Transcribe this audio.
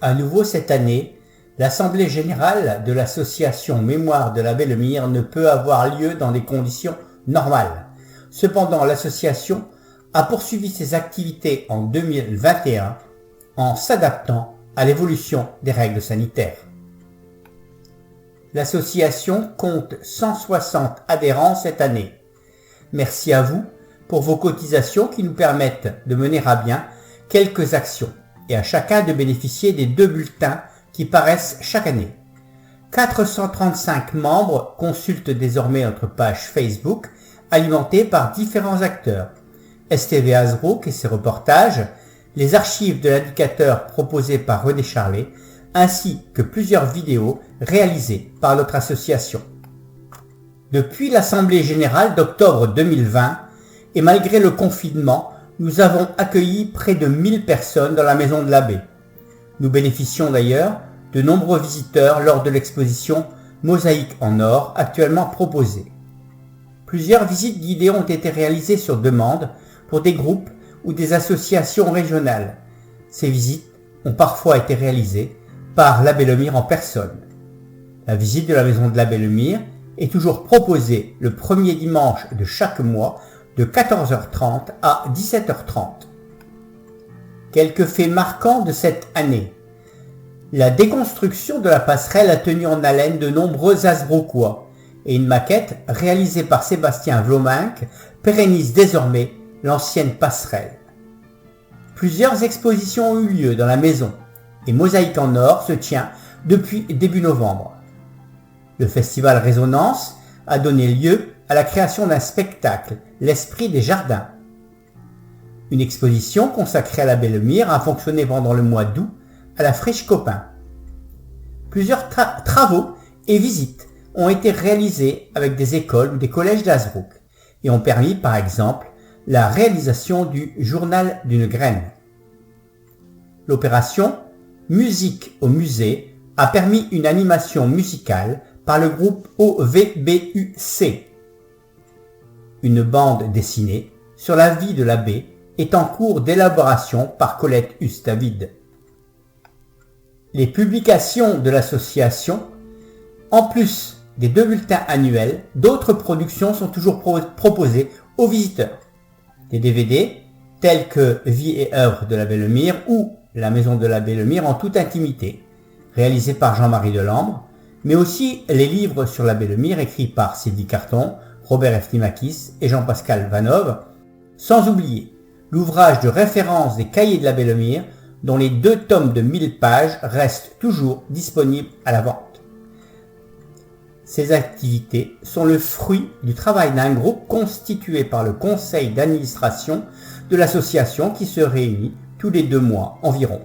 À nouveau cette année, l'Assemblée générale de l'association Mémoire de l'abbé Lemire ne peut avoir lieu dans des conditions normales. Cependant, l'association a poursuivi ses activités en 2021 en s'adaptant à l'évolution des règles sanitaires. L'association compte 160 adhérents cette année. Merci à vous pour vos cotisations qui nous permettent de mener à bien quelques actions et à chacun de bénéficier des 2 bulletins qui paraissent chaque année. 435 membres consultent désormais notre page Facebook alimentée par différents acteurs. STV Azbrook et ses reportages, les archives de l'indicateur proposées par René Charlet, ainsi que plusieurs vidéos réalisées par notre association. Depuis l'Assemblée générale d'octobre 2020, et malgré le confinement, nous avons accueilli près de 1000 personnes dans la maison de l'abbé. Nous bénéficions d'ailleurs de nombreux visiteurs lors de l'exposition Mosaïque en or actuellement proposée. Plusieurs visites guidées ont été réalisées sur demande pour des groupes ou des associations régionales. Ces visites ont parfois été réalisées par l'abbé Lemire en personne. La visite de la maison de l'abbé Lemire est toujours proposée le premier dimanche de chaque mois de 14h30 à 17h30. Quelques faits marquants de cette année. La déconstruction de la passerelle a tenu en haleine de nombreux Azbroquois et une maquette réalisée par Sébastien Vlominck pérennise désormais l'ancienne passerelle. Plusieurs expositions ont eu lieu dans la maison et Mosaïque en or se tient depuis début novembre. Le festival Résonance a donné lieu à la création d'un spectacle, L'Esprit des Jardins. Une exposition consacrée à l'abbé Lemire a fonctionné pendant le mois d'août à la Friche Copain. Plusieurs travaux et visites ont été réalisés avec des écoles ou des collèges d'Azbrook et ont permis par exemple la réalisation du journal d'une graine. L'opération Musique au musée a permis une animation musicale par le groupe OVBUC. Une bande dessinée sur la vie de l'abbé est en cours d'élaboration par Colette Huss-David. Les publications de l'association, en plus des 2 bulletins annuels, d'autres productions sont toujours proposées aux visiteurs. Des DVD tels que Vie et œuvre de l'abbé Lemire ou La maison de l'abbé Lemire en toute intimité, réalisés par Jean-Marie Delambre, mais aussi les livres sur l'abbé Lemire écrits par Sylvie Carton, Robert Eftimakis et Jean-Pascal Vanove, sans oublier l'ouvrage de référence des cahiers de l'abbé Lemire, dont les 2 tomes de 1000 pages restent toujours disponibles à la vente. Ces activités sont le fruit du travail d'un groupe constitué par le conseil d'administration de l'association qui se réunit tous les 2 mois environ.